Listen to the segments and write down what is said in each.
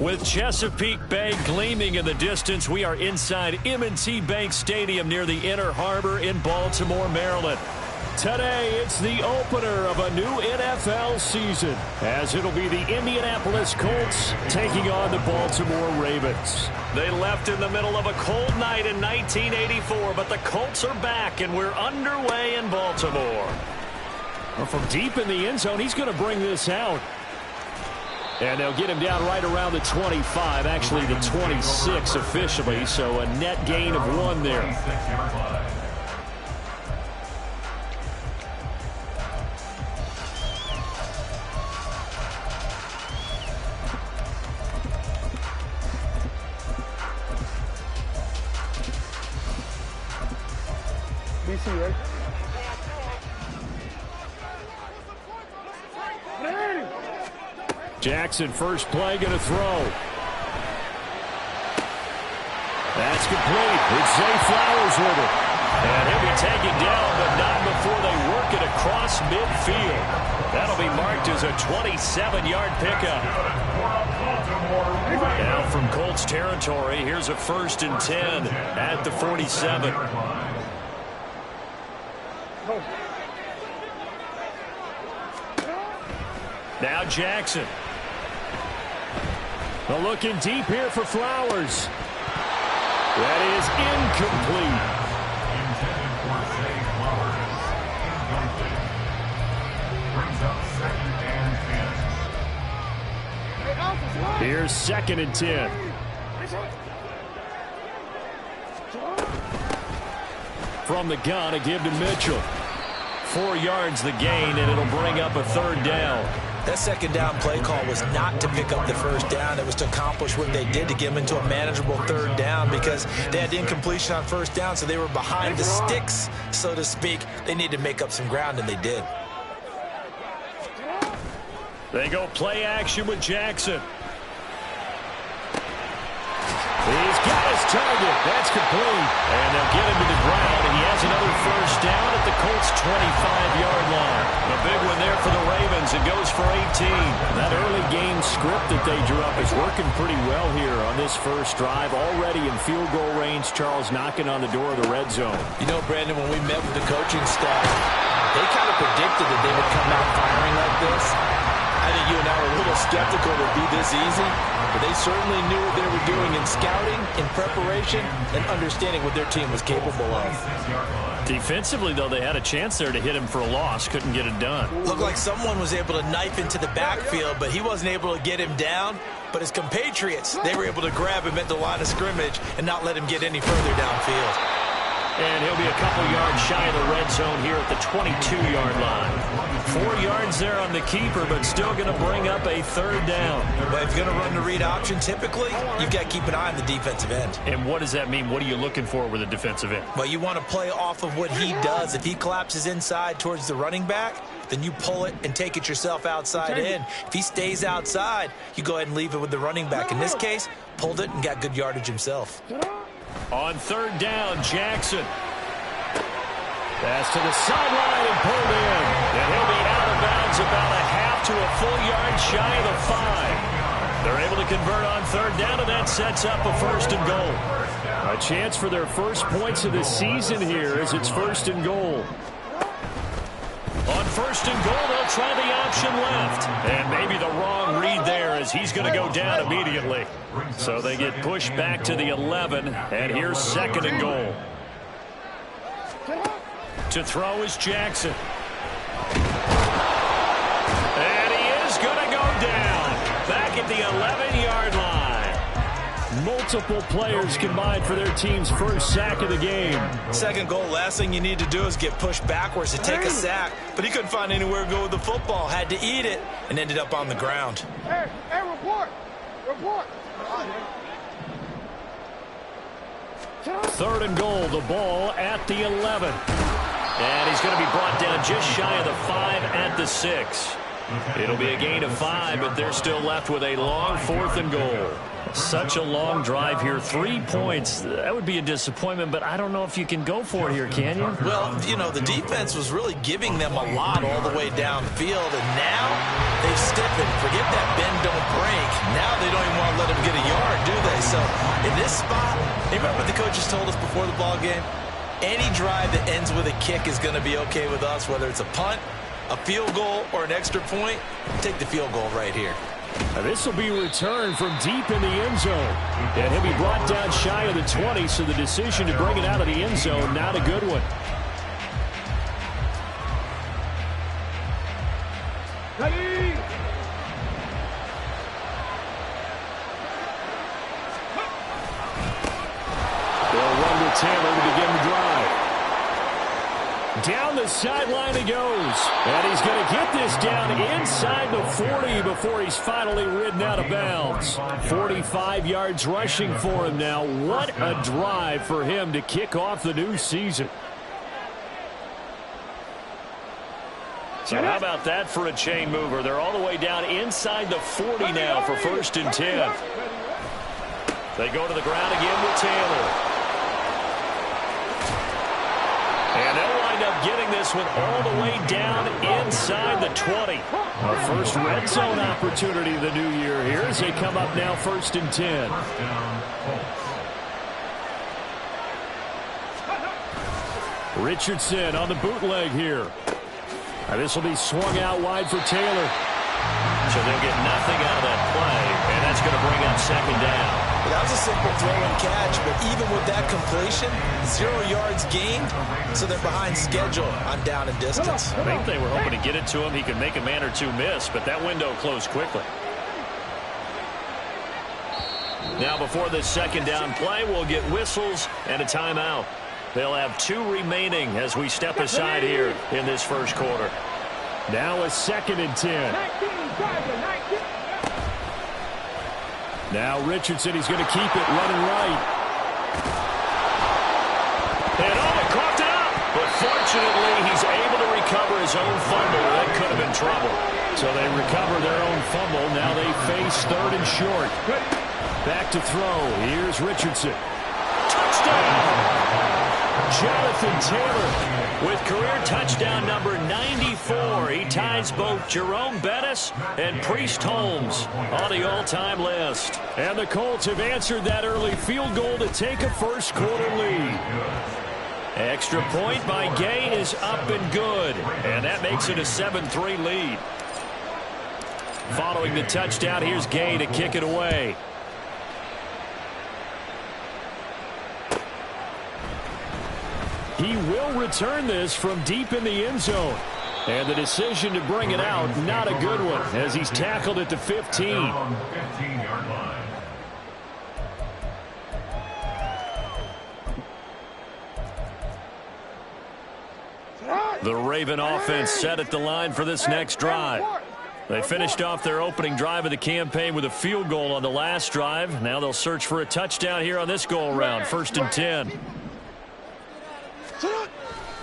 With Chesapeake Bay gleaming in the distance, we are inside M&T Bank Stadium near the Inner Harbor in Baltimore, Maryland. Today, it's the opener of a new NFL season, as it'll be the Indianapolis Colts taking on the Baltimore Ravens. They left in the middle of a cold night in 1984, but the Colts are back, and we're underway in Baltimore. Well, from deep in the end zone, he's going to bring this out. And they'll get him down right around the 25, actually the 26 officially, so a net gain of 1 there. BC, right? Jackson, first play, going to throw. That's complete. It's Zay Flowers with it. And he'll be taken down, but not before they work it across midfield. That'll be marked as a 27-yard pickup. Now from Colts territory, here's a 1st and 10 at the 47. Now Jackson. Well, looking deep here for Flowers. That is incomplete. Here's 2nd and 10. From the gun, a give to Mitchell. 4 yards the gain, and it'll bring up a 3rd down. That 2nd down play call was not to pick up the 1st down. It was to accomplish what they did to get them into a manageable 3rd down because they had incompletion on 1st down, so they were behind the sticks, so to speak. They needed to make up some ground, and they did. They go play action with Jackson. He's got his target. That's complete. And they'll get him to the ground, and he has another 1st down at the Colts' 25-yard line. A big one there for the Ravens. It goes for 18. That early game script that they drew up is working pretty well here on this first drive. Already in field goal range, Charles knocking on the door of the red zone. You know, Brandon, when we met with the coaching staff, they kind of predicted that they would come out firing like this. I think you and I were a little skeptical it would be this easy, but they certainly knew what they were doing in scouting, in preparation, and understanding what their team was capable of. Defensively, though, they had a chance there to hit him for a loss. Couldn't get it done. Looked like someone was able to knife into the backfield, but he wasn't able to get him down. But his compatriots, they were able to grab him at the line of scrimmage and not let him get any further downfield. And he'll be a couple yards shy of the red zone here at the 22-yard line. 4 yards there on the keeper, but still going to bring up a 3rd down. But if you're going to run the read option, typically, you've got to keep an eye on the defensive end. And what does that mean? What are you looking for with a defensive end? Well, you want to play off of what he does. If he collapses inside towards the running back, then you pull it and take it yourself outside in. If he stays outside, you go ahead and leave it with the running back. In this case, pulled it and got good yardage himself. On 3rd down, Jackson. Pass to the sideline and pulled in. And he'll be out of bounds about a half to a full yard shy of the 5. They're able to convert on 3rd down, and that sets up a 1st and goal. A chance for their first points of the season here as it's 1st and goal. On 1st and goal, they'll try the option left. And maybe the wrong read there as he's going to go down immediately. So they get pushed back to the 11, and here's 2nd and goal. To throw is Jackson. And he is going to go down. Back at the 11-yard line. Multiple players combined for their team's first sack of the game. 2nd goal, last thing you need to do is get pushed backwards to take a sack. But he couldn't find anywhere to go with the football. Had to eat it and ended up on the ground. Hey, report. Report. Third and goal, the ball at the 11. And he's going to be brought down just shy of the 5 at the 6. It'll be a gain of 5, but they're still left with a long 4th and goal. Such a long drive here. 3 points. That would be a disappointment, but I don't know if you can go for it here, can you? Well, you know, the defense was really giving them a lot all the way downfield, and now they've stiffened. Forget that bend, don't break. Now they don't even want to let him get a yard, do they? So in this spot, remember what the coaches told us before the ball game? Any drive that ends with a kick is going to be okay with us, whether it's a punt, a field goal, or an extra point. Take the field goal right here. Now this will be returned from deep in the end zone. And he'll be brought down shy of the 20, so the decision to bring it out of the end zone, not a good one. Ready? They'll run with Taylor to begin the drive. Down the sideline he goes. And he's going to get this down inside the 40 before he's finally ridden out of bounds. 45 yards rushing for him now. What a drive for him to kick off the new season. So how about that for a chain mover? They're all the way down inside the 40 now for 1st and 10. They go to the ground again with Taylor. And they'll wind up getting this one all the way down inside the 20. Our first red zone opportunity of the new year here as they come up now 1st and 10. Richardson on the bootleg here. This will be swung out wide for Taylor. So they'll get nothing out of that play, and that's going to bring up 2nd down. Well, that was a simple throw and catch, but even with that completion, 0 yards gained, so they're behind schedule on down and distance. I think they were hoping to get it to him. He could make a man or two miss, but that window closed quickly. Now before this 2nd down play, we'll get whistles and a timeout. They'll have 2 remaining as we step aside here in this first quarter. Now a 2nd and 10. Now Richardson, he's going to keep it running right. And they coughed it up. But fortunately, he's able to recover his own fumble. That could have been trouble. So they recover their own fumble. Now they face 3rd and short. Back to throw. Here's Richardson. Touchdown! Jonathan Taylor with career touchdown number 94. He ties both Jerome Bettis and Priest Holmes on the all-time list. And the Colts have answered that early field goal to take a first quarter lead. Extra point by Gay is up and good. And that makes it a 7-3 lead. Following the touchdown, here's Gay to kick it away. He will return this from deep in the end zone. And the decision to bring it out, not a good one, as he's tackled at the 15. The Raven offense set at the line for this next drive. They finished off their opening drive of the campaign with a field goal on the last drive. Now they'll search for a touchdown here on this go-around, 1st and 10.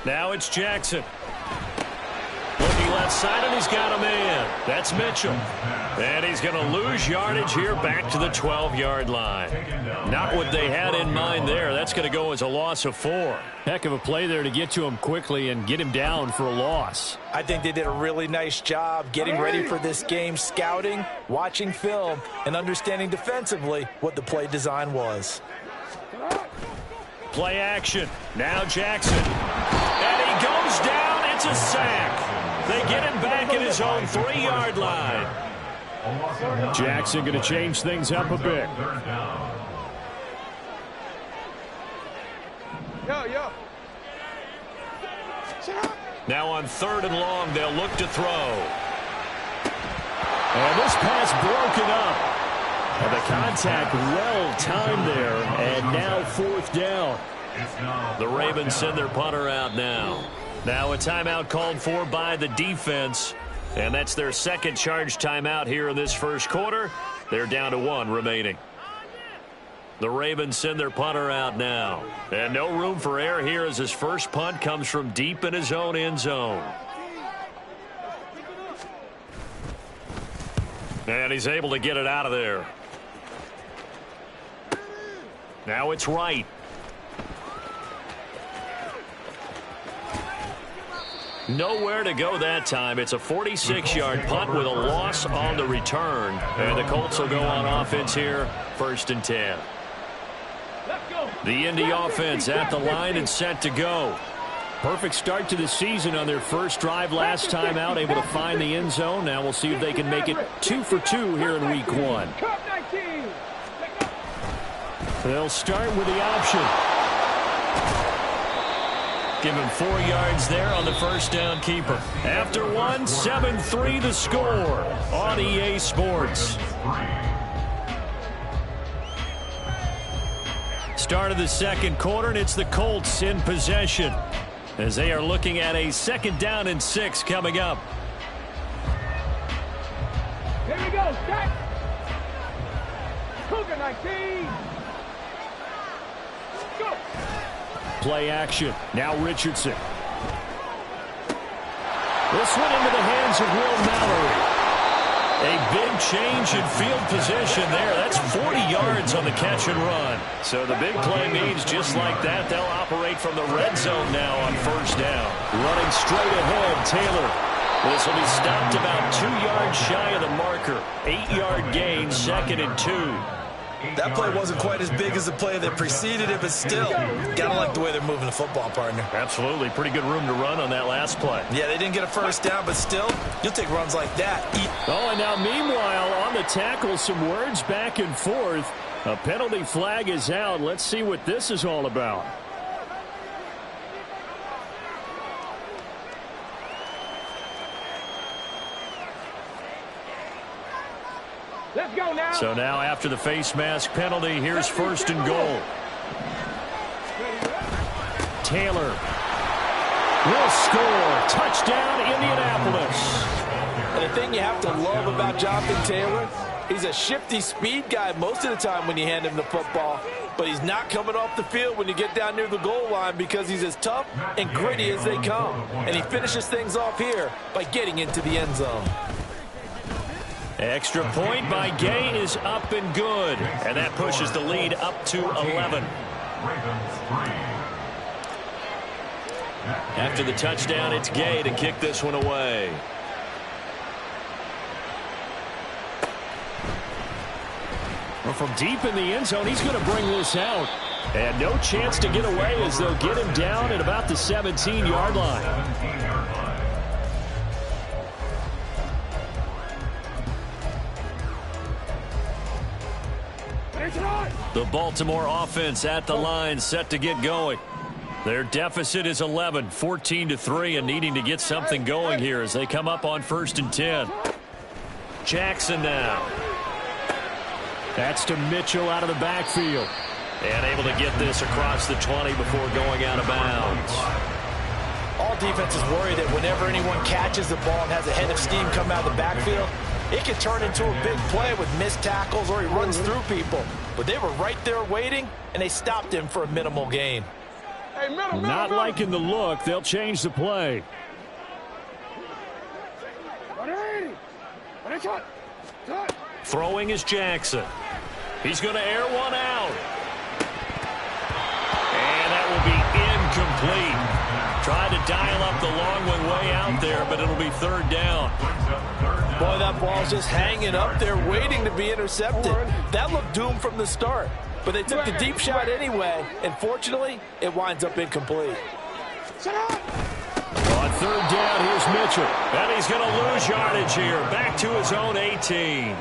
Now it's Jackson. Looking left side, and he's got a man. That's Mitchell. And he's going to lose yardage here back to the 12-yard line. Not what they had in mind there. That's going to go as a loss of 4. Heck of a play there to get to him quickly and get him down for a loss. I think they did a really nice job getting ready for this game, scouting, watching film, and understanding defensively what the play design was. Play action. Now Jackson. And he goes down. It's a sack. They get him back at his own 3-yard line. Jackson going to change things up a bit. Now on 3rd and long, they'll look to throw. And this pass broken up. And the contact well timed there, and now 4th down. The Ravens send their punter out now. Now a timeout called for by the defense, and that's their 2nd charge timeout here in this first quarter. They're down to 1 remaining. The Ravens send their punter out now. And no room for error here as his first punt comes from deep in his own end zone. And he's able to get it out of there. Now it's right. Nowhere to go that time. It's a 46-yard punt with a loss on the return. And the Colts will go on offense here, 1st and 10. The Indy offense at the line and set to go. Perfect start to the season on their first drive last time out, able to find the end zone. Now we'll see if they can make it 2 for 2 here in week 1. They'll start with the option. Give him 4 yards there on the first down keeper. After one, 7-3 the score on EA Sports. Start of the second quarter, and it's the Colts in possession as they are looking at a 2nd down and 6 coming up. Here we go, set. Cougar 19. Go. Play action. Now Richardson. This went into the hands of Will Mallory. A big change in field position there. That's 40 yards on the catch and run. So the big play means just like that, they'll operate from the red zone now on 1st down. Running straight ahead, Taylor. This will be stopped about 2 yards shy of the marker. 8-yard gain, 2nd and 2. That play wasn't quite as big as the play that preceded it, but still, gotta like the way they're moving the football, partner. Absolutely. Pretty good room to run on that last play. Yeah, they didn't get a 1st down, but still, you'll take runs like that. Oh, and now meanwhile, on the tackle, some words back and forth. A penalty flag is out. Let's see what this is all about. Let's go now. So now after the face mask penalty, here's 1st and goal. Taylor will score. Touchdown, Indianapolis. And the thing you have to love about Jonathan Taylor, he's a shifty speed guy most of the time when you hand him the football. But he's not coming off the field when you get down near the goal line because he's as tough and gritty as they come. And he finishes things off here by getting into the end zone. Extra point by Gay is up and good. And that pushes the lead up to 11. After the touchdown, it's Gay to kick this one away. Well, from deep in the end zone, he's going to bring this out. And no chance to get away as they'll get him down at about the 17-yard line. The Baltimore offense at the line, set to get going. Their deficit is 11, 14-3, and needing to get something going here as they come up on 1st and 10. Jackson now. That's to Mitchell out of the backfield. And able to get this across the 20 before going out of bounds. All defenses worry that whenever anyone catches the ball and has a head of steam come out of the backfield, it can turn into a big play with missed tackles or he runs through people. But they were right there waiting, and they stopped him for a minimal gain. Hey, middle, Not liking the look. They'll change the play. Throwing is Jackson. He's going to air one out. And that will be incomplete. Tried to dial up the long one way out there, but it'll be 3rd down. Boy, that ball's just hanging up there waiting to be intercepted. That looked doomed from the start. But they took the deep shot anyway, and fortunately, it winds up incomplete. On 3rd down, here's Mitchell. And he's going to lose yardage here. Back to his own 18.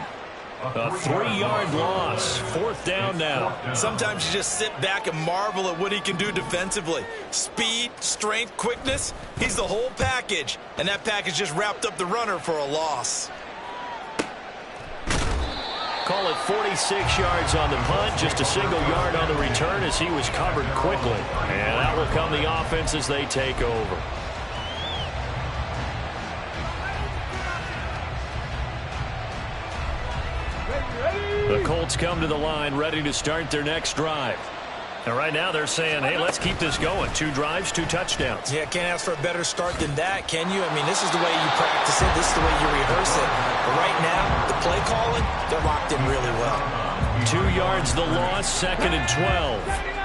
A 3-yard loss. 4th down now. Sometimes you just sit back and marvel at what he can do defensively. Speed, strength, quickness, he's the whole package. And that package just wrapped up the runner for a loss. Call it 46 yards on the punt, just a single yard on the return as he was covered quickly. And out will come the offense as they take over. The Colts come to the line ready to start their next drive. And right now they're saying, hey, let's keep this going. 2 drives, 2 touchdowns. Yeah, can't ask for a better start than that, can you? I mean, this is the way you practice it. This is the way you rehearse it. But right now, the play calling, they're locked in really well. 2 yards the loss, 2nd and 12.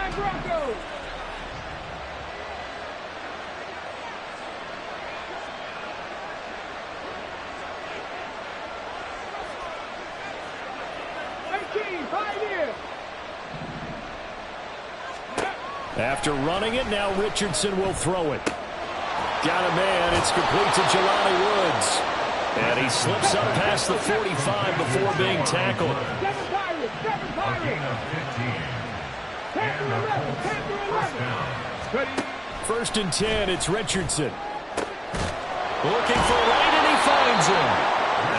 After running it, now Richardson will throw it. Got a man. It's complete to Jelani Woods. And he slips up past the 45 before being tackled. First and 10, it's Richardson. Looking for right, and he finds him.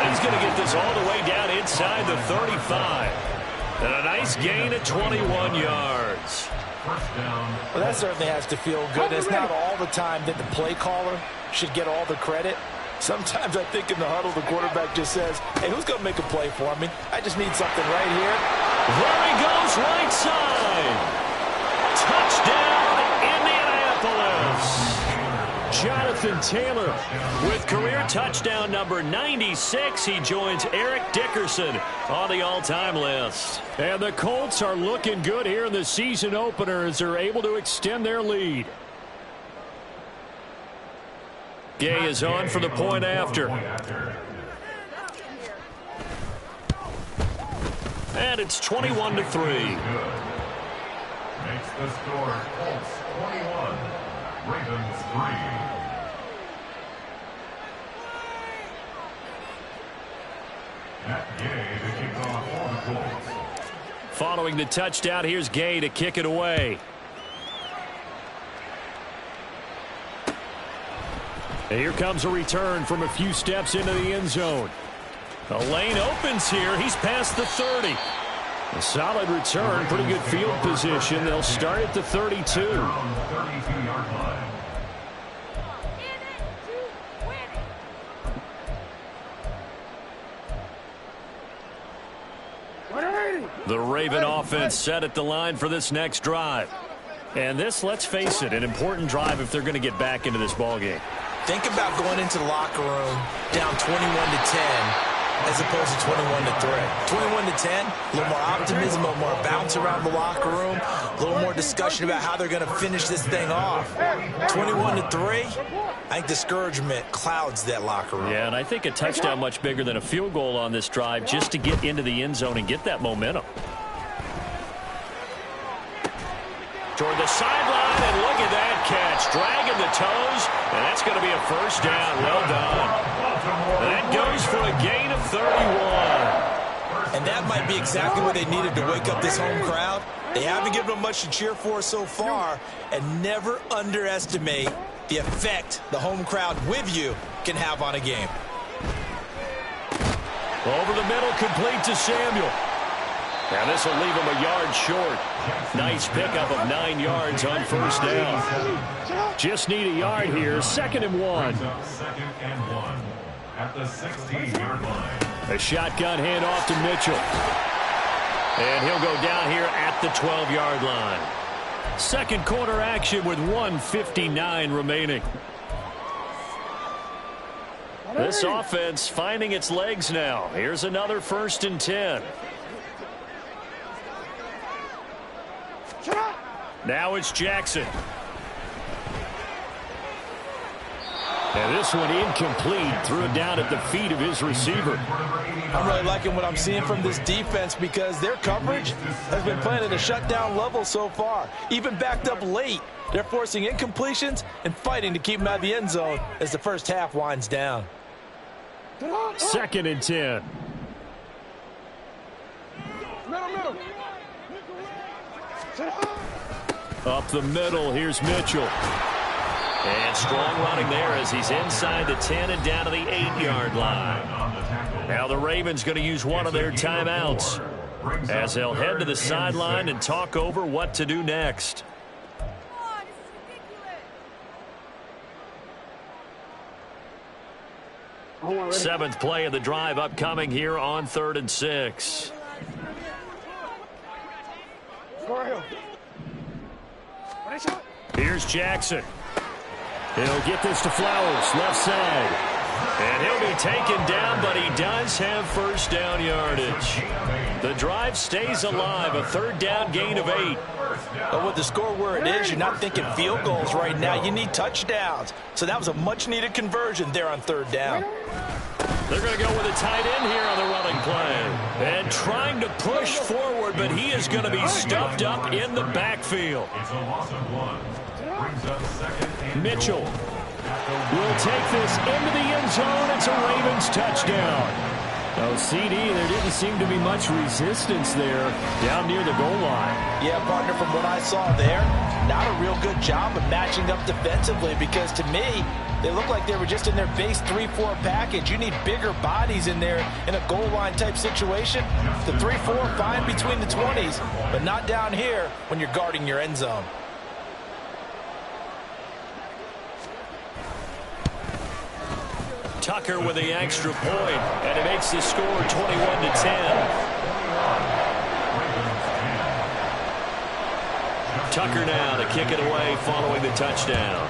And he's going to get this all the way down inside the 35. And a nice gain of 21 yards. Well, that certainly has to feel good. It's not all the time that the play caller should get all the credit. Sometimes I think in the huddle, the quarterback just says, hey, who's going to make a play for me? I just need something right here. There he goes, right side. Touchdown, Indianapolis. Jonathan Taylor with career touchdown number 96. He joins Eric Dickerson on the all-time list. And the Colts are looking good here in the season opener as they're able to extend their lead. Gay is on for the point after. And it's 21-3. Makes the score Colts 21, Ravens 3. Gay to kick off for the Colts. Following the touchdown, here's Gay to kick it away. And here comes a return from a few steps into the end zone. The lane opens here. He's past the 30. A solid return, pretty good field position. They'll start at the 32. 32-yard line. The Raven offense set at the line for this next drive. And this, let's face it, an important drive if they're going to get back into this ballgame. Think about going into the locker room down 21-10 as opposed to 21-3. 21-10, a little more optimism, a little more bounce around the locker room, a little more discussion about how they're going to finish this thing off. 21-3, I think discouragement clouds that locker room. Yeah, and I think a touchdown much bigger than a field goal on this drive just to get into the end zone and get that momentum. Toward the sideline, and look at that catch. Dragging the toes, and that's going to be a first down. Well done. That goes for a gain of 31. And that might be exactly what they needed to wake up this home crowd. They haven't given them much to cheer for so far, and never underestimate the effect the home crowd with you can have on a game. Over the middle, complete to Samuel. Now this will leave him a yard short. Nice pickup of 9 yards on first down. Just need a yard here. 2nd and 1. 2nd and 1 at the 16-yard line. A shotgun handoff to Mitchell. And he'll go down here at the 12-yard line. Second quarter action with 1:59 remaining. This offense finding its legs now. Here's another 1st and 10. Now it's Jackson. And this one incomplete. Threw it down at the feet of his receiver. I'm really liking what I'm seeing from this defense because their coverage has been playing at a shutdown level so far. Even backed up late, they're forcing incompletions and fighting to keep them out of the end zone as the first half winds down. 2nd and 10. Middle. Up the middle, here's Mitchell. And strong running there as he's inside the 10 and down to the 8-yard line. Now the Ravens going to use one of their timeouts as they'll head to the sideline and talk over what to do next. Seventh play of the drive upcoming here on 3rd and 6. Here's Jackson. He'll get this to Flowers, left side. And he'll be taken down, but he does have first down yardage. The drive stays alive, a third down gain of 8. But with the score where it is, you're not thinking field goals right now. You need touchdowns. So that was a much-needed conversion there on third down. They're going to go with a tight end here on the running play. And trying to push forward, but he is going to be stuffed up in the backfield. It's a loss of 1. Brings up second and Mitchell goal. will take this into the end zone. It's a Ravens touchdown. Oh, CD, there didn't seem to be much resistance there down near the goal line. Yeah, partner, from what I saw there, not a real good job of matching up defensively because to me, they look like they were just in their base 3-4 package. You need bigger bodies in there in a goal line type situation. The 3-4 fine between the 20s, but not down here when you're guarding your end zone. Tucker with the extra point, and it makes the score 21-10. Tucker now to kick it away following the touchdown.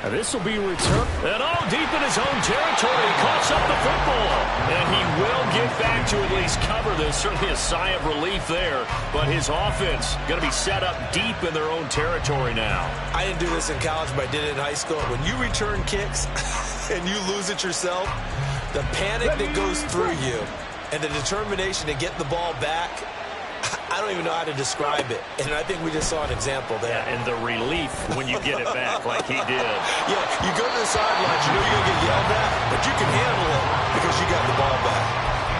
And this will be returned. And all deep in his own territory. He coughs up the football. And he will get back to at least cover this. Certainly a sigh of relief there. But his offense going to be set up deep in their own territory now. I didn't do this in college, but I did it in high school. When you return kicks and you lose it yourself, the panic that goes through you and the determination to get the ball back, I don't even know how to describe it. And I think we just saw an example there. Yeah, and the relief when you get it back like he did. Yeah, you go to the sidelines, you know you're going to get yelled at, but you can handle it because you got the ball back.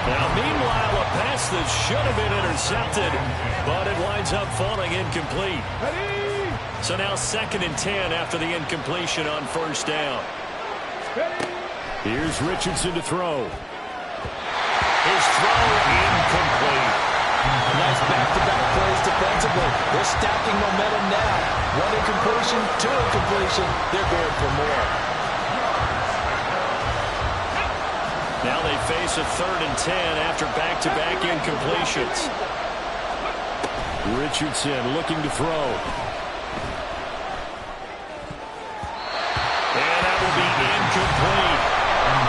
Now, meanwhile, a pass that should have been intercepted, but it winds up falling incomplete. So now 2nd and 10 after the incompletion on first down. Here's Richardson to throw. His throw incomplete. Nice back-to-back plays defensively. They're stacking momentum now. 1 incompletion, 2 incompletion. They're going for more. Now they face a 3rd and 10 after back-to-back incompletions. Richardson looking to throw. And that will be incomplete.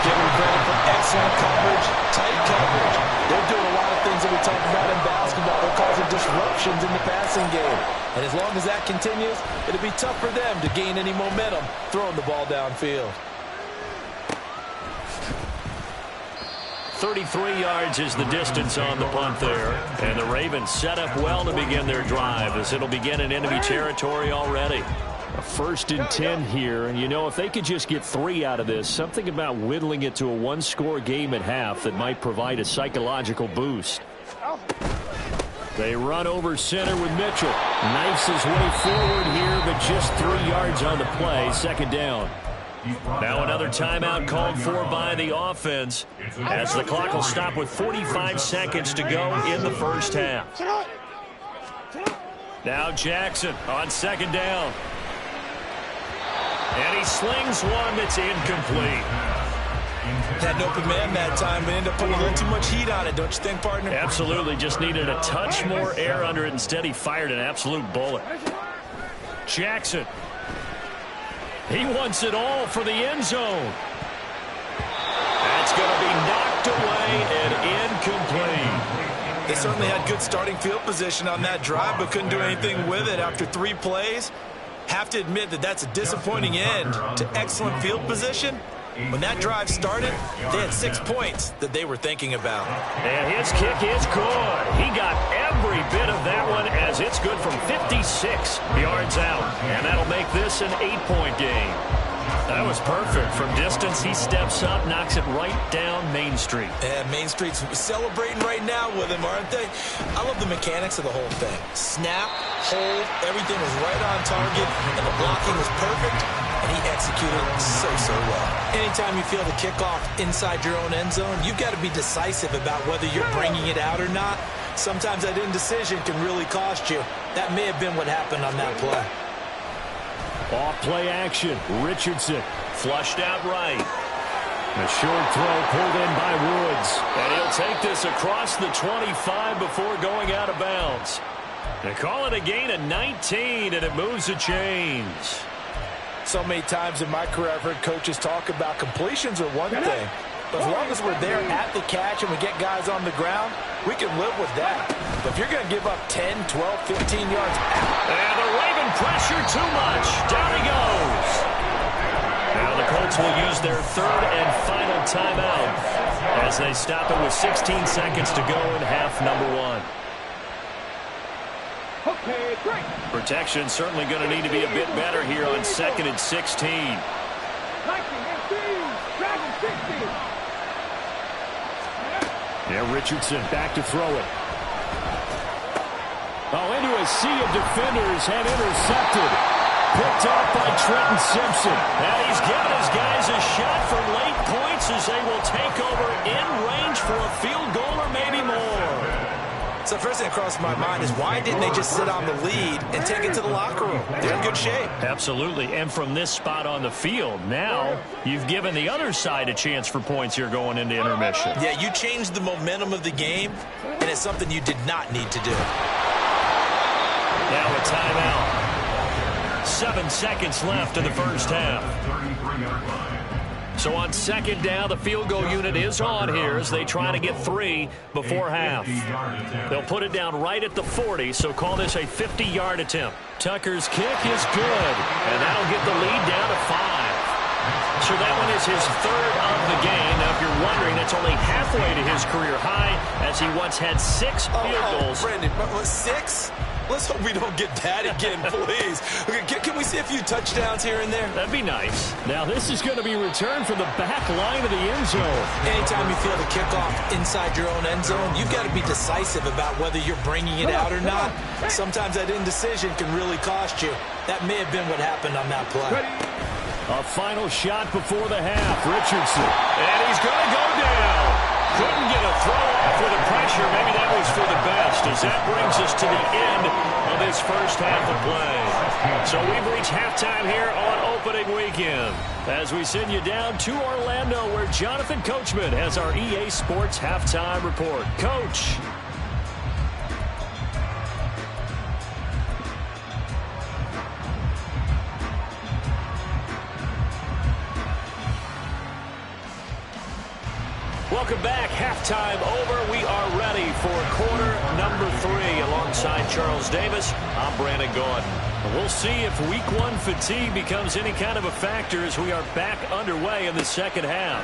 Give them credit for excellent coverage, tight coverage. They're doing a lot of things that we talked about in basketball. They're causing disruptions in the passing game. And as long as that continues, it'll be tough for them to gain any momentum throwing the ball downfield. 33 yards is the distance on the punt there. And the Ravens set up well to begin their drive as it'll begin in enemy territory already. A 1st and 10 here, and you know, if they could just get 3 out of this, something about whittling it to a 1-score game at half that might provide a psychological boost. They run over center with Mitchell. Knifes his way forward here, but just 3 yards on the play. 2nd down. Now another timeout called for by the offense as the clock will stop with 45 seconds to go in the first half. Now Jackson on 2nd down. And he slings one that's incomplete. Had an open man that time, but ended up putting a little too much heat on it, don't you think, partner? Absolutely. Just needed a touch more air under it. Instead, he fired an absolute bullet. Jackson. He wants it all for the end zone. That's going to be knocked away and incomplete. They certainly had good starting field position on that drive, but couldn't do anything with it after 3 plays. Have to admit that that's a disappointing end to excellent field position. When that drive started, they had 6 points that they were thinking about. And his kick is good. He got every bit of that one as it's good from 56 yards out. And that'll make this an 8-point game. That was perfect. From distance, he steps up, knocks it right down Main Street. And Main Street's celebrating right now with him, aren't they? I love the mechanics of the whole thing. Snap, hold, everything was right on target, and the blocking was perfect, and he executed so well. Anytime you feel the kickoff inside your own end zone, you've got to be decisive about whether you're bringing it out or not. Sometimes that indecision can really cost you. That may have been what happened on that play. Off play action. Richardson flushed out right. A short throw pulled in by Woods. And he'll take this across the 25 before going out of bounds. They call it a gain of 19, and it moves the chains. So many times in my career I've heard coaches talk about completions are one thing. But as long as we're there at the catch and we get guys on the ground, we can live with that. But if you're going to give up 10, 12, 15 yards out. And they're waving pressure too much. Down he goes. Now the Colts will use their third and final timeout as they stop it with 16 seconds to go in half number one. Okay, great. Protection certainly going to need to be a bit better here on 2nd and 16. 19, 18, driving 60. Yeah, Richardson back to throw it. Oh, into a sea of defenders and intercepted. Picked off by Trenton Simpson. And he's given his guys a shot for late points as they will take over in range for a field goal or maybe more. So first thing that crossed my mind is why didn't they just sit on the lead and take it to the locker room? They're in good shape. Absolutely. And from this spot on the field, now you've given the other side a chance for points here going into intermission. Yeah, you changed the momentum of the game, and it's something you did not need to do. Now a timeout. 7 seconds left in the first half. So on 2nd down, the field goal unit is on here as they try to get 3 before half. They'll put it down right at the 40, so call this a 50-yard attempt. Tucker's kick is good, and that'll get the lead down to 5. So that one is his 3rd of the game. Now, if you're wondering, that's only halfway to his career high as he once had 6 field goals. Brandon, but 6? Let's hope we don't get that again, please. Can we see a few touchdowns here and there? That'd be nice. Now, this is going to be returned from the back line of the end zone. Anytime you feel the kickoff inside your own end zone, you've got to be decisive about whether you're bringing it out or not. Sometimes that indecision can really cost you. That may have been what happened on that play. A final shot before the half. Richardson. And he's going to go down. Couldn't get a throw off with the pressure. Maybe that was for the best as that brings us to the end of this first half of play. So we've reached halftime here on opening weekend as we send you down to Orlando where Jonathan Coachman has our EA Sports halftime report. Coach. Welcome back. Halftime over. We are ready for quarter number 3 alongside Charles Davis. I'm Brandon Gordon. We'll see if week 1 fatigue becomes any kind of a factor as we are back underway in the second half.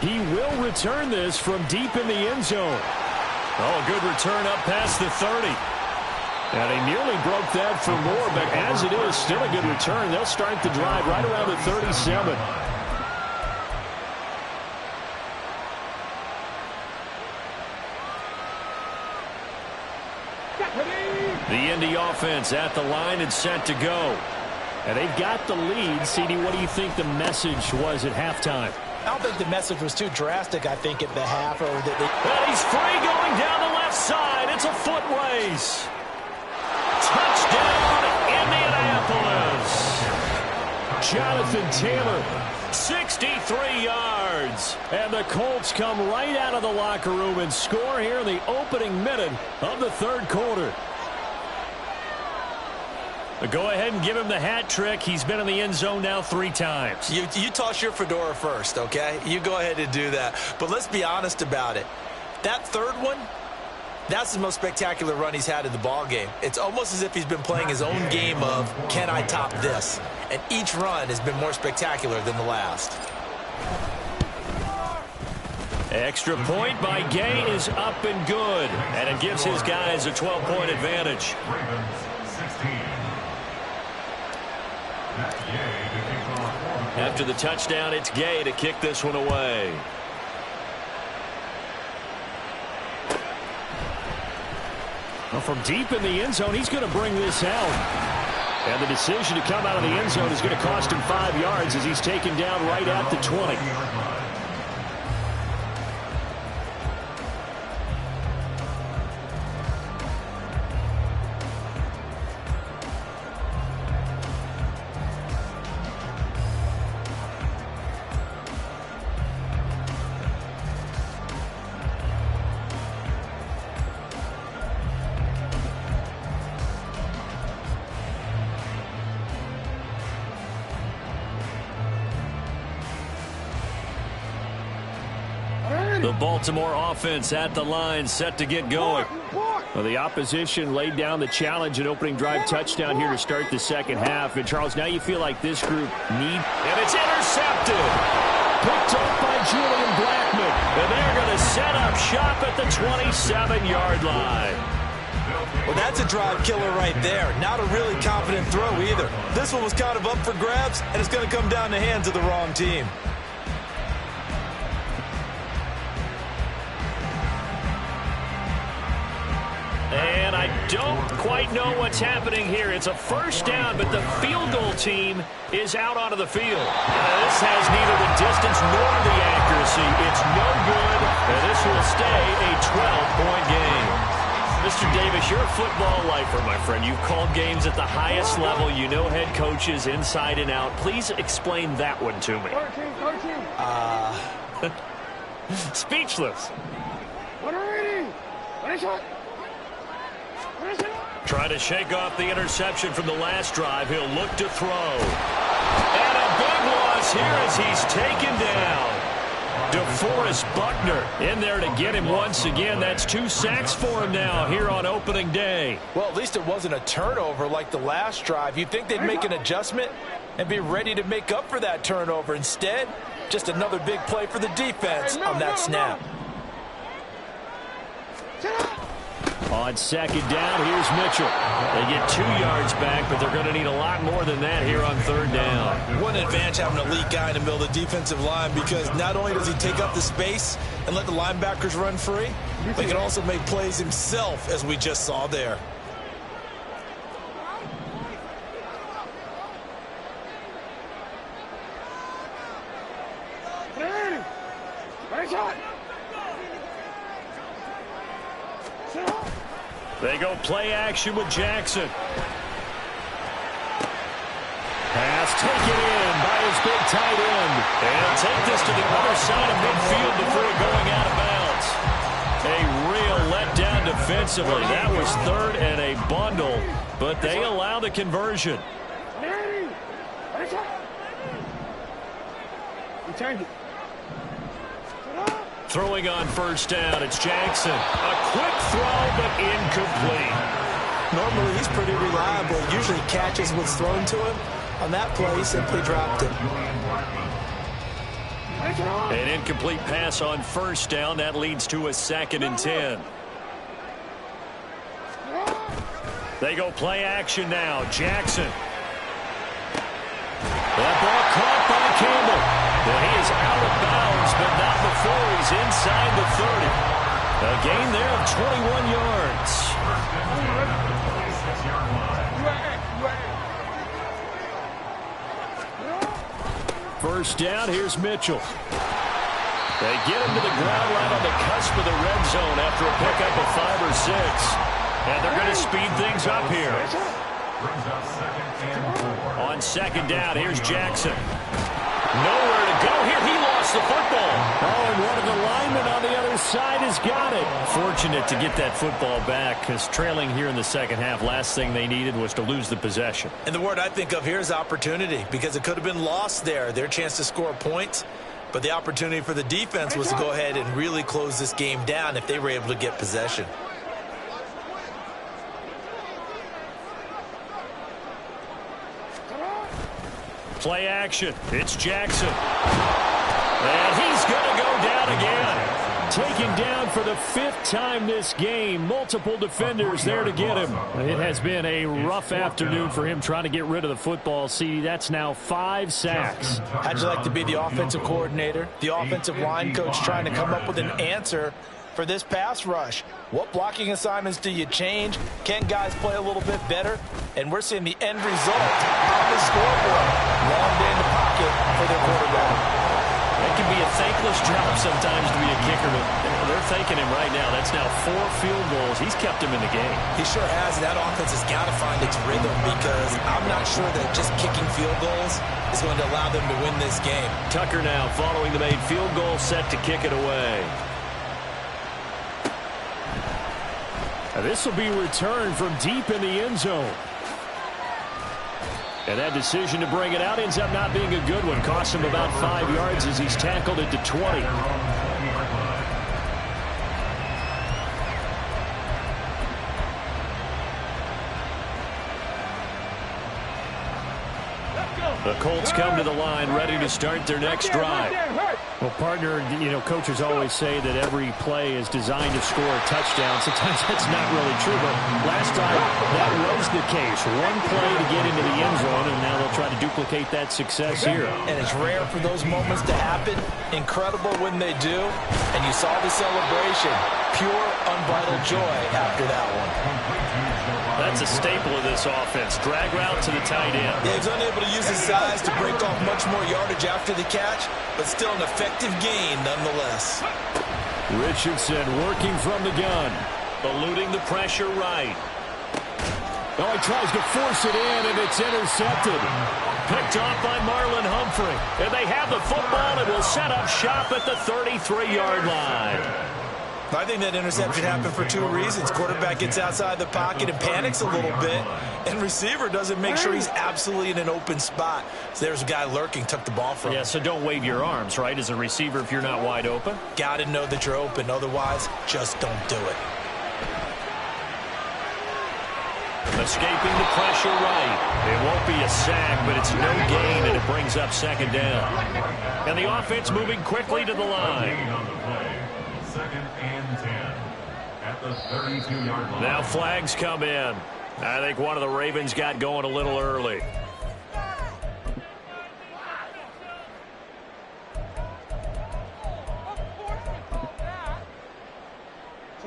He will return this from deep in the end zone. Oh, good return up past the 30. And he nearly broke that for more, but as it is, still a good return. They'll start the drive right around the 37. The Indy offense at the line and set to go. And they've got the lead. CD, what do you think the message was at halftime? I don't think the message was too drastic, I think, at the half. And he's free going down the left side. It's a foot race. Touchdown, Indianapolis. Jonathan Taylor, 63 yards. And the Colts come right out of the locker room and score here in the opening minute of the third quarter. Go ahead and give him the hat trick. He's been in the end zone now 3 times. You toss your fedora first, okay? You go ahead and do that. But let's be honest about it. That third one, that's the most spectacular run he's had in the ball game. It's almost as if he's been playing his own game of, can I top this? And each run has been more spectacular than the last. Extra point by Gay is up and good. And it gives his guys a 12-point advantage. After the touchdown, it's Gay to kick this one away. Well, from deep in the end zone, he's going to bring this out. And the decision to come out of the end zone is going to cost him 5 yards as he's taken down right at the 20. The Baltimore offense at the line, set to get going. Well, the opposition laid down the challenge and opening drive touchdown here to start the second half. And, Charles, now you feel like this group need... And it's intercepted. Picked up by Julian Blackman. And they're going to set up shop at the 27-yard line. Well, that's a drive killer right there. Not a really confident throw either. This one was kind of up for grabs, and it's going to come down the hands of the wrong team. And I don't quite know what's happening here. It's a first down, but the field goal team is out onto the field. This has neither the distance nor the accuracy. It's no good, and this will stay a 12-point game. Mr. Davis, you're a football lifer, my friend. You've called games at the highest level. You know head coaches inside and out. Please explain that one to me. Speechless. Trying to shake off the interception from the last drive. He'll look to throw. And a big loss here as he's taken down. DeForest Buckner in there to get him once again. That's 2 sacks for him now here on opening day. Well, at least it wasn't a turnover like the last drive. You'd think they'd make an adjustment and be ready to make up for that turnover. Instead, just another big play for the defense on that snap. On second down, here's Mitchell. They get 2 yards back, but they're going to need a lot more than that here on third down. What an advantage having an elite guy in the middle of the defensive line, because not only does he take up the space and let the linebackers run free, but he can also make plays himself, as we just saw there. They go play action with Jackson. Pass taken in by his big tight end. And take this to the other side of midfield before going out of bounds. A real letdown defensively. That was third and a bundle, but they allow the conversion. Throwing on first down, it's Jackson. A quick throw, but incomplete. Normally, he's pretty reliable. Usually catches what's thrown to him. On that play, he simply dropped it. An incomplete pass on first down. That leads to a 2nd and 10. They go play action now. Jackson. That ball caught by Campbell. Well, he is out of bounds, but not before he's inside the 30. A gain there of 21 yards. First down, here's Mitchell. They get him to the ground right on the cusp of the red zone after a pickup of 5 or 6. And they're going to speed things up here. On second down, here's Jackson. Nowhere to go here. He lost the football. Oh, and one of the linemen on the other side has got it. Fortunate to get that football back, because trailing here in the second half, last thing they needed was to lose the possession. And the word I think of here is opportunity, because it could have been lost there. Their chance to score points, but the opportunity for the defense was to go ahead and really close this game down if they were able to get possession. Play action. It's Jackson. And he's going to go down again. Taken down for the 5th time this game. Multiple defenders there to get him. It has been a rough afternoon for him trying to get rid of the football. See, that's now 5 sacks. How'd you like to be the offensive coordinator, the offensive line coach, trying to come up with an answer for this pass rush? What blocking assignments do you change? Can guys play a little bit better? And we're seeing the end result on the scoreboard. Long day in the pocket for their quarterback. It can be a thankless job sometimes to be a kicker, but they're thanking him right now. That's now 4 field goals. He's kept him in the game. He sure has. That offense has got to find its rhythm, because I'm not sure that just kicking field goals is going to allow them to win this game. Tucker now following the made field goal, set to kick it away. This will be returned from deep in the end zone. And that decision to bring it out ends up not being a good one. Cost him about 5 yards as he's tackled it to 20. The Colts come to the line ready to start their next drive. Well, partner, coaches always say that every play is designed to score a touchdown. Sometimes that's not really true, but last time that was the case. One play to get into the end zone, and now they'll try to duplicate that success here. And it's rare for those moments to happen. Incredible when they do. And you saw the celebration. Pure, unbridled joy after that one. That's a staple of this offense. Drag route to the tight end. Yeah, he's unable to use his size to break off much more yardage after the catch, but still an effective gain nonetheless. Richardson working from the gun. Eluding the pressure right. Oh, he tries to force it in, and it's intercepted. Picked off by Marlon Humphrey. And they have the football and will set up shop at the 33-yard line. I think that interception happened for two reasons. Quarterback gets outside the pocket and panics a little bit, and receiver doesn't make sure he's absolutely in an open spot. So there's a guy lurking, took the ball from him. Yeah, so don't wave your arms, right, as a receiver if you're not wide open. Got to know that you're open. Otherwise, just don't do it. Escaping the pressure right. It won't be a sack, but it's no gain, and it brings up second down. And the offense moving quickly to the line. Second and 10 at the 32-yard line. Now flags come in. I think one of the Ravens got going a little early.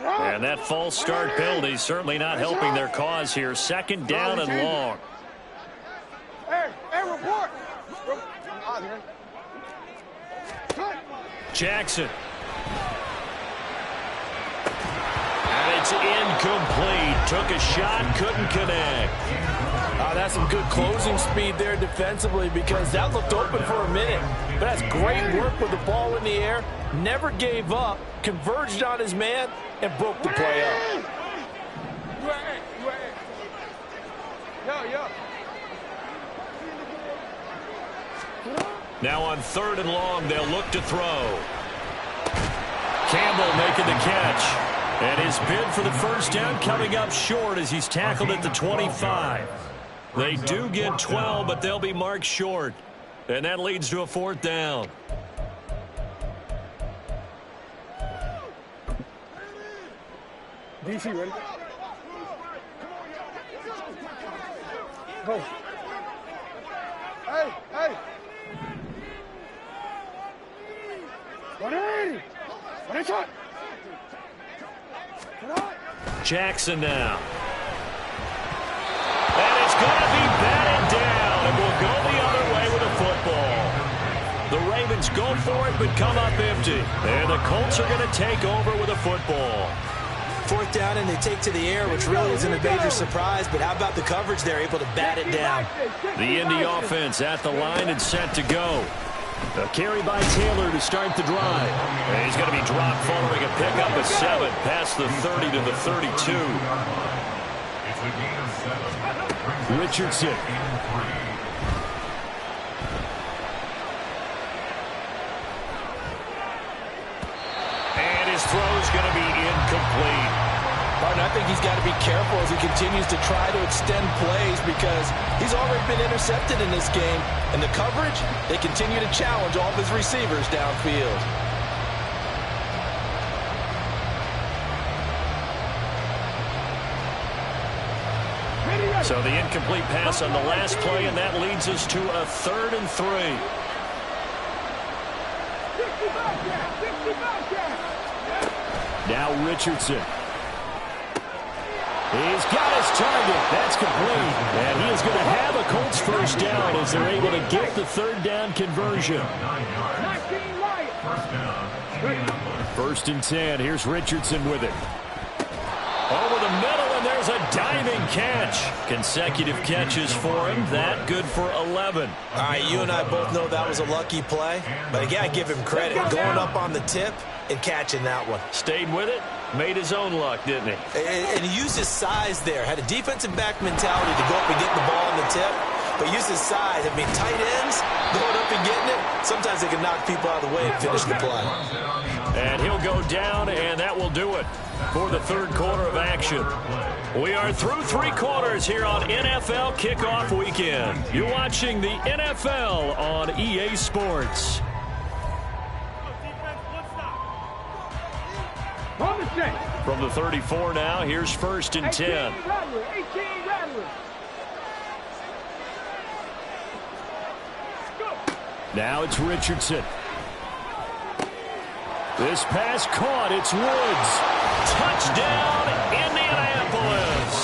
And that false start penalty certainly not helping their cause here. Second down and long. Hey, report. Jackson. And it's incomplete. Took a shot, couldn't connect. That's some good closing speed there defensively, because that looked open for a minute. But that's great work with the ball in the air. Never gave up, converged on his man, and broke the play up. Now on third and long, they'll look to throw. Campbell making the catch. And his bid for the first down coming up short as he's tackled at the 25. They do get 12, but they'll be marked short. And that leads to a fourth down. DC, ready? Go. Hey, hey. 180. 180. Jackson now. And it's going to be batted down, and will go the other way with a football. The Ravens go for it, but come up empty. And the Colts are going to take over with a football. Fourth down, and they take to the air, which really isn't a major surprise, but how about the coverage there, able to bat it down? The Indy offense at the line and set to go. A carry by Taylor to start the drive. And he's going to be dropped following a pickup of 7 past the 30 to the 32. It's a gain of 7. Richardson. And his throw's going to be incomplete. Partner, I think he's got to be careful as he continues to try to extend plays, because he's already been intercepted in this game. And the coverage, they continue to challenge all of his receivers downfield. So the incomplete pass on the last play, and that leads us to a 3rd and 3. Now Richardson. He's got his target. That's complete. And he is going to have a Colts first down as they're able to get the 3rd down conversion. 1st and 10. Here's Richardson with it. Over the middle, and there's a diving catch. Consecutive catches for him. That good for 11. All right, you and I both know that was a lucky play, but again, I give him credit. Going up on the tip and catching that one. Stayed with it. Made his own luck, didn't he? And he used his size there. Had a defensive back mentality to go up and get the ball on the tip. but use his size. I mean, tight ends going up and getting it, sometimes they can knock people out of the way and finish the play. And he'll go down, and that will do it for the third quarter of action. We are through 3 quarters here on NFL Kickoff Weekend. You're watching the NFL on EA Sports. From the 34 now, here's 1st and 10. Now it's Richardson. This pass caught. It's Woods. Touchdown, Indianapolis.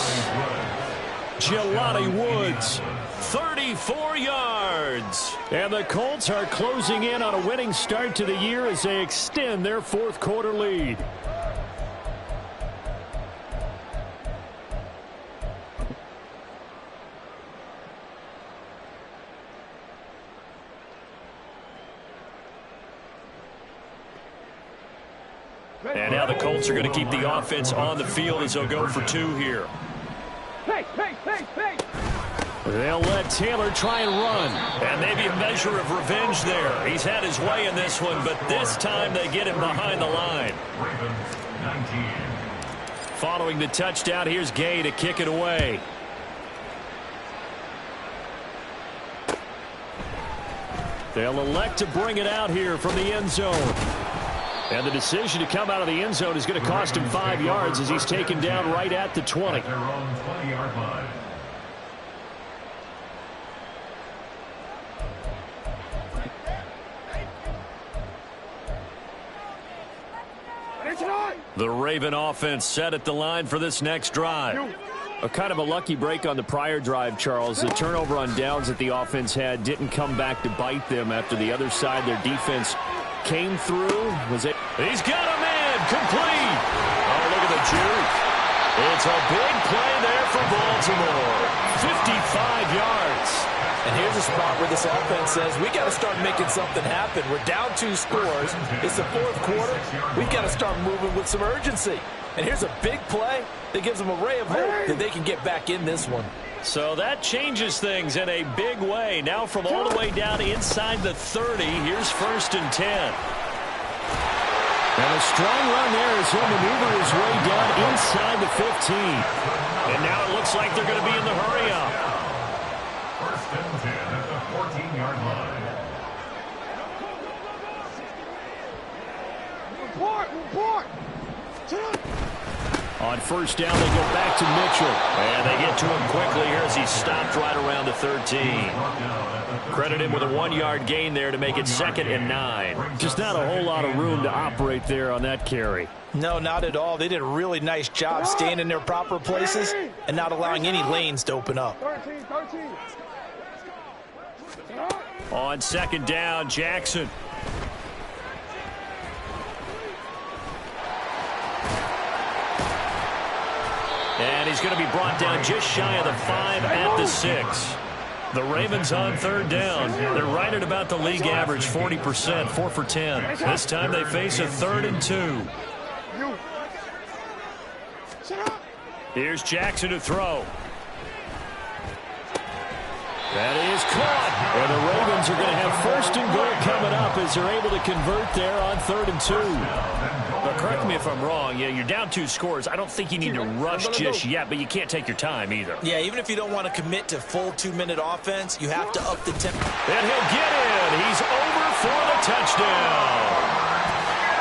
Jelani Woods, 34 yards. And the Colts are closing in on a winning start to the year as they extend their 4th quarter lead. And now the Colts are going to keep the offense on the field as they'll go for 2 here. They'll let Taylor try and run. And maybe a measure of revenge there. He's had his way in this one, but this time they get him behind the line. Following the touchdown, here's Gay to kick it away. They'll elect to bring it out here from the end zone. And the decision to come out of the end zone is going to cost him 5 yards as he's taken down right at the 20. Their own 20-yard line. The Raven offense set at the line for this next drive. A kind of a lucky break on the prior drive, Charles. The turnover on downs that the offense had didn't come back to bite them after the other side. Their defense came through. He's got a man complete. Oh, look at the juke. It's a big play there for Baltimore. 55 yards. And here's a spot where this offense says, we got to start making something happen. We're down 2 scores. It's the 4th quarter. We've got to start moving with some urgency. And here's a big play that gives them a ray of hope that they can get back in this one. So that changes things in a big way. Now from all the way down inside the 30, here's 1st and 10. And a strong run there as he'll maneuver his way down inside the 15. And now it looks like they're going to be in the hurry-up. 1st and 10 at the 14-yard line. Report! On 1st down, they go back to Mitchell. And they get to him quickly here as he stopped right around the 13. Credit him with a 1-yard gain there to make it 2nd and 9. Just not a whole lot of room to operate there on that carry. No, not at all. They did a really nice job staying in their proper places and not allowing any lanes to open up. 13. On 2nd down, Jackson. And he's going to be brought down just shy of the 5 at the 6. The Ravens on 3rd down. They're right at about the league average, 40%, 4 for 10. This time they face a 3rd and 2. Here's Jackson to throw. That is caught. And the Ravens are going to have 1st and goal coming up as they're able to convert there on 3rd and 2. But correct me if I'm wrong. Yeah, you're down 2 scores. I don't think you need to rush just yet, but you can't take your time either. Yeah, even if you don't want to commit to full 2-minute offense, you have to up the tempo. And he'll get in. He's over for the touchdown.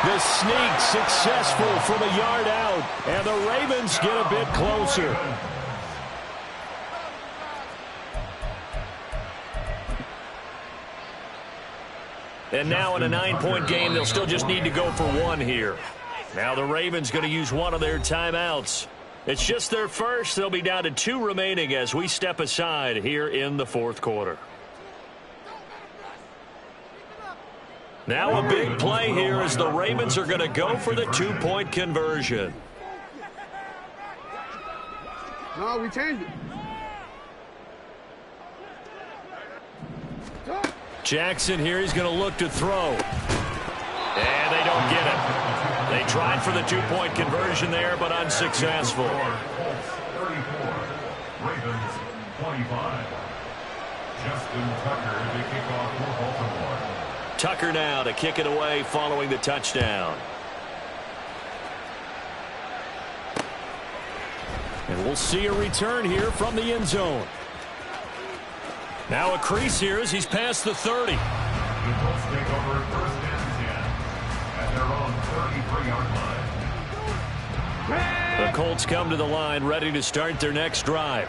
The sneak successful from a yard out. And the Ravens get a bit closer. And now in a 9-point game, they'll still just need to go for 1 here. Now the Ravens going to use one of their timeouts. It's just their first. They'll be down to 2 remaining as we step aside here in the 4th quarter. Now a big play here as the Ravens are going to go for the 2-point conversion. No, we changed it. Jackson here, he's going to look to throw. And they don't get it. They tried for the 2-point conversion there, but unsuccessful. 34, Ravens 25. Justin Tucker to kick off for Baltimore. Tucker now to kick it away following the touchdown. And we'll see a return here from the end zone. Now a crease here as he's past the 30. The Colts take over first and 10 at their own 33-yard line. The Colts come to the line ready to start their next drive.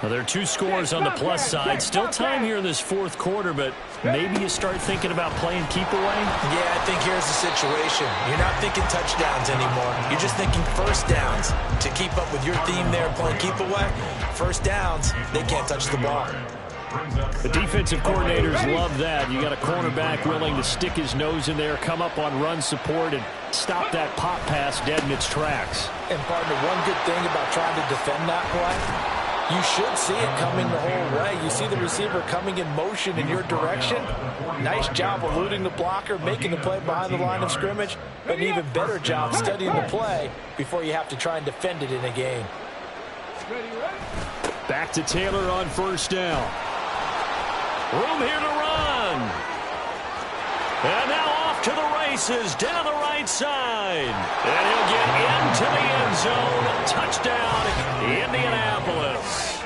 Now, there are 2 scores on the plus side. Still time here in this fourth quarter, but maybe you start thinking about playing keep away? Yeah, I think here's the situation. You're not thinking touchdowns anymore. You're just thinking first downs. To keep up with your theme there, playing keep away, first downs, they can't touch the ball. The defensive coordinators love that. You got a cornerback willing to stick his nose in there, come up on run support, and stop that pop pass dead in its tracks. And, partner, one good thing about trying to defend that play, you should see it coming the whole way. You see the receiver coming in motion in your direction. Nice job eluding the blocker, making the play behind the line of scrimmage, but an even better job studying the play before you have to try and defend it in a game. Back to Taylor on first down. Room here to run. And now off to the races down the right side. And he'll get into the end zone. Touchdown, Indianapolis.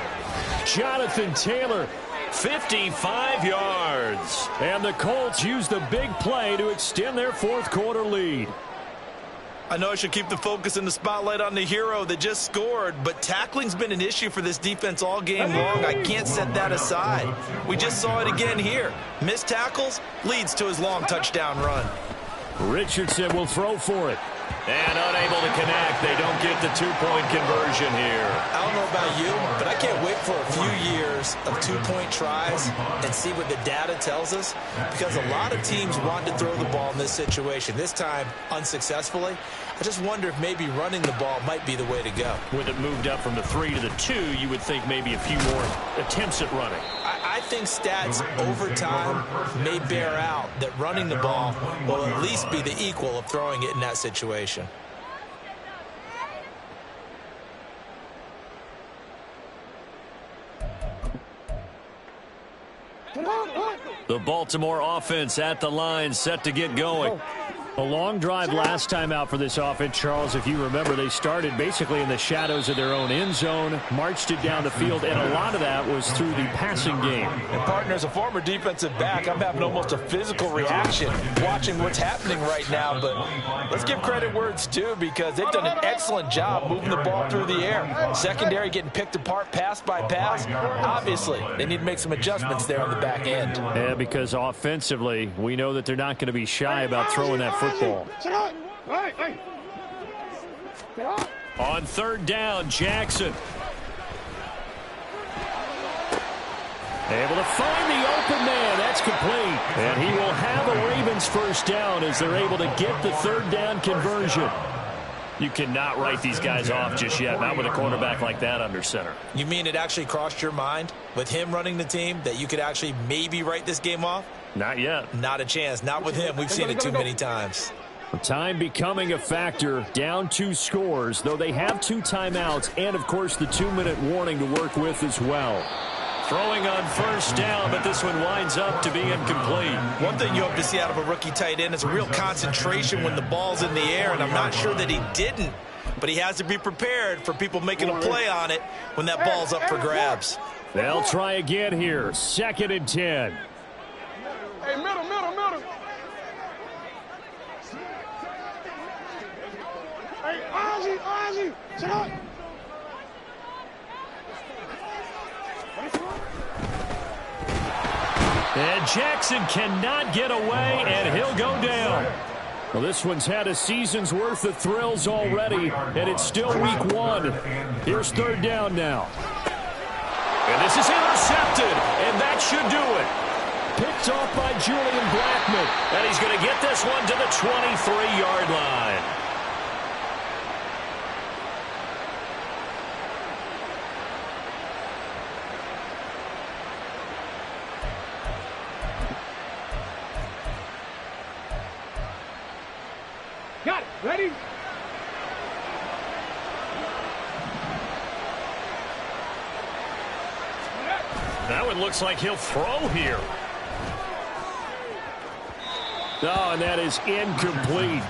Jonathan Taylor, 55 yards. And the Colts use the big play to extend their fourth quarter lead. I know I should keep the focus and the spotlight on the hero that just scored, but tackling's been an issue for this defense all game long. I can't set that aside. We just saw it again here. Missed tackles leads to his long touchdown run. Richardson will throw for it. And unable to connect. They don't get the two-point conversion here. I don't know about you, but I can't wait for a few years of two-point tries and see what the data tells us, because a lot of teams want to throw the ball in this situation. This time, unsuccessfully. I just wonder if maybe running the ball might be the way to go. With it moved up from the 3 to the 2, you would think maybe a few more attempts at running. I think stats over time may bear out that running the ball will at least be the equal of throwing it in that situation. The Baltimore offense at the line, set to get going. A long drive last time out for this offense, Charles. If you remember, they started basically in the shadows of their own end zone, marched it down the field, and a lot of that was through the passing game. And, partner, as a former defensive back, I'm having almost a physical reaction watching what's happening right now. But let's give credit where it's due, because they've done an excellent job moving the ball through the air. Secondary getting picked apart pass by pass. Obviously, they need to make some adjustments there on the back end. Yeah, because offensively, we know that they're not going to be shy about throwing that football. On third down, Jackson. Able to find the open man. That's complete. And he will have a Ravens first down as they're able to get the third down conversion. You cannot write these guys off just yet, not with a quarterback like that under center. You mean it actually crossed your mind with him running the team that you could actually maybe write this game off? Not yet. Not a chance. Not with him. We've seen it too many times. Time becoming a factor. Down 2 scores, though they have 2 timeouts and, of course, the 2-minute warning to work with as well. Throwing on first down, but this one winds up to be incomplete. One thing you hope to see out of a rookie tight end is a real concentration when the ball's in the air, and I'm not sure that he didn't, but he has to be prepared for people making a play on it when that ball's up for grabs. They'll try again here. 2nd and 10. Hey, middle. Hey, Ozzy, shut up. And Jackson cannot get away, and he'll go down. Well, this one's had a season's worth of thrills already, and it's still week 1. Here's third down now. And this is intercepted, and that should do it. Picked off by Julian Blackmon, and he's going to get this one to the 23-yard line. Got it. Ready? That one looks like he'll throw here. Oh, and that is incomplete.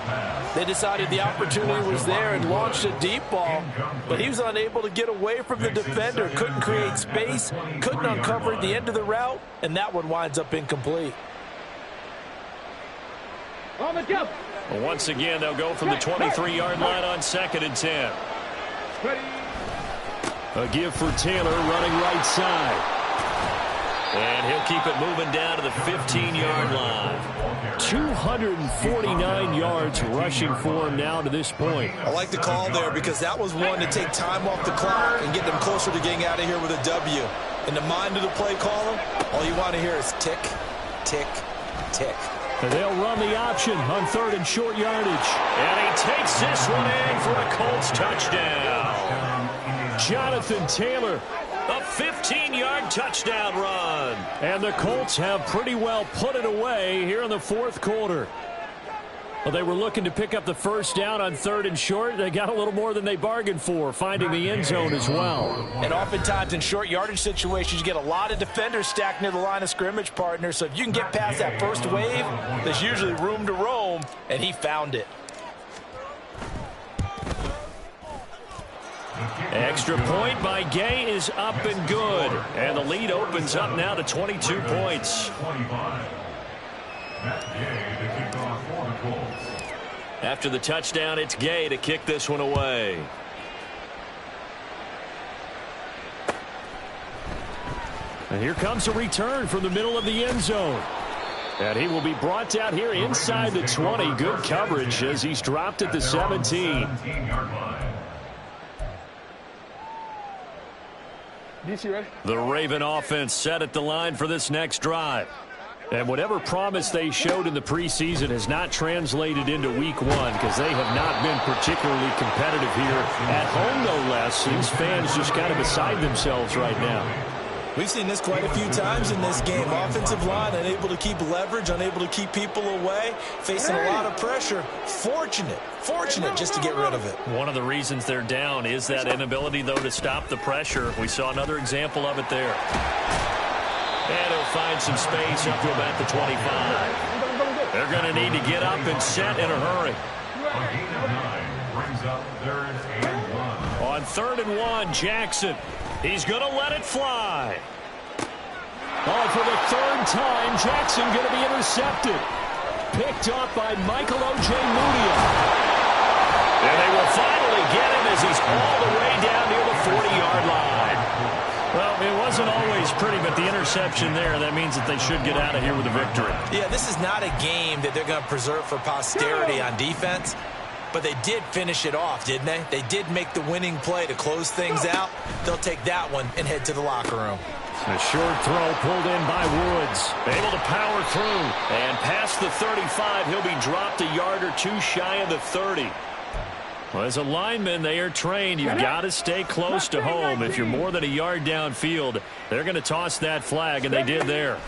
They decided the opportunity was there and launched a deep ball, but he was unable to get away from the defender. Couldn't create space, couldn't uncover the end of the route, and that one winds up incomplete. Once again, they'll go from the 23-yard line on 2nd and 10. A give for Taylor running right side. And he'll keep it moving down to the 15-yard line. 249 yards rushing for him now to this point. I like the call there because that was one to take time off the clock and get them closer to getting out of here with a W. In the mind of the play caller, all you want to hear is tick, tick, tick. And they'll run the option on 3rd and short yardage. And he takes this one in for a Colts touchdown. Jonathan Taylor. A 15-yard touchdown run. And the Colts have pretty well put it away here in the 4th quarter. Well, they were looking to pick up the first down on 3rd and short. They got a little more than they bargained for, finding the end zone as well. And oftentimes in short yardage situations, you get a lot of defenders stacked near the line of scrimmage, partner. So if you can get past that first wave, there's usually room to roam, and he found it. Extra point by Gay is up and good. And the lead opens up now to 22 points. After the touchdown, it's Gay to kick this one away. And here comes a return from the middle of the end zone. And he will be brought down here inside the 20. Good coverage as he's dropped at the 17. The Raven offense set at the line for this next drive. And whatever promise they showed in the preseason has not translated into week 1 because they have not been particularly competitive here. At home, no less. These fans just kind of beside themselves right now. We've seen this quite a few times in this game. Offensive line unable to keep leverage, unable to keep people away, facing a lot of pressure. Fortunate just to get rid of it. One of the reasons they're down is that inability, though, to stop the pressure. We saw another example of it there. And he'll find some space up to about the 25. They're going to need to get up and set in a hurry. On 3rd and 1, Jackson. He's going to let it fly. Oh, for the 3rd time, Jackson going to be intercepted. Picked up by Michael O.J. Mudia. And they will finally get him as he's all the way down near the 40-yard line. Well, it wasn't always pretty, but the interception there, that means that they should get out of here with a victory. Yeah, this is not a game that they're going to preserve for posterity on defense. But they did finish it off, didn't they? They did make the winning play to close things out. They'll take that one and head to the locker room. A short throw pulled in by Woods. Able to power through. And past the 35, he'll be dropped a yard or two shy of the 30. Well, as a lineman, they are trained. You've got to stay close to home. If you're more than a yard downfield, they're going to toss that flag, and they did there.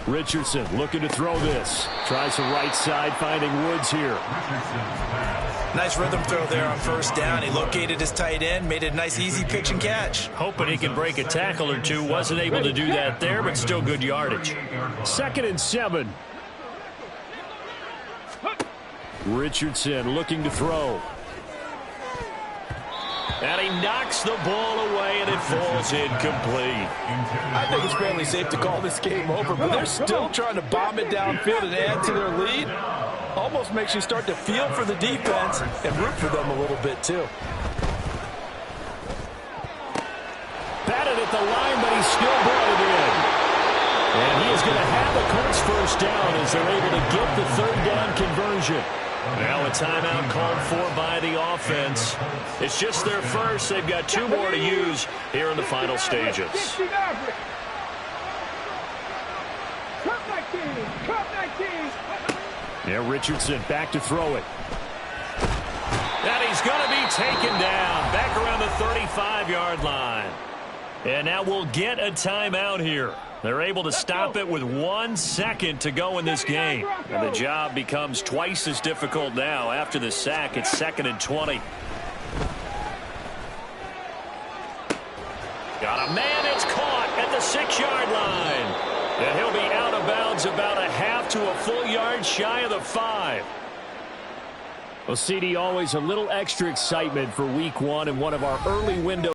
Richardson looking to throw this. Tries the right side, finding Woods here. Nice rhythm throw there on 1st down. He located his tight end, made a nice easy pitch and catch. Hoping he can break a tackle or two. Wasn't able to do that there, but still good yardage. 2nd and 7. Richardson looking to throw. And he knocks the ball away, and it falls incomplete. I think it's fairly safe to call this game over, but they're still trying to bomb it downfield and add to their lead. Almost makes you start to feel for the defense and root for them a little bit, too. Batted at the line, but he still brought it in. And he is going to have the Colts first down as they're able to get the 3rd down conversion. Now a timeout called for by the offense. It's just their first. They've got 2 more to use here in the final stages. Yeah, Richardson back to throw it. And he's going to be taken down back around the 35-yard line. And now we'll get a timeout here. They're able to stop it with 1 second to go in this game. And the job becomes twice as difficult now after the sack. It's 2nd and 20. Got a man, it's caught at at the 6-yard line. And he'll be out of bounds about a half to a full yard shy of the 5. Well, CD, always a little extra excitement for week 1 and one of our early window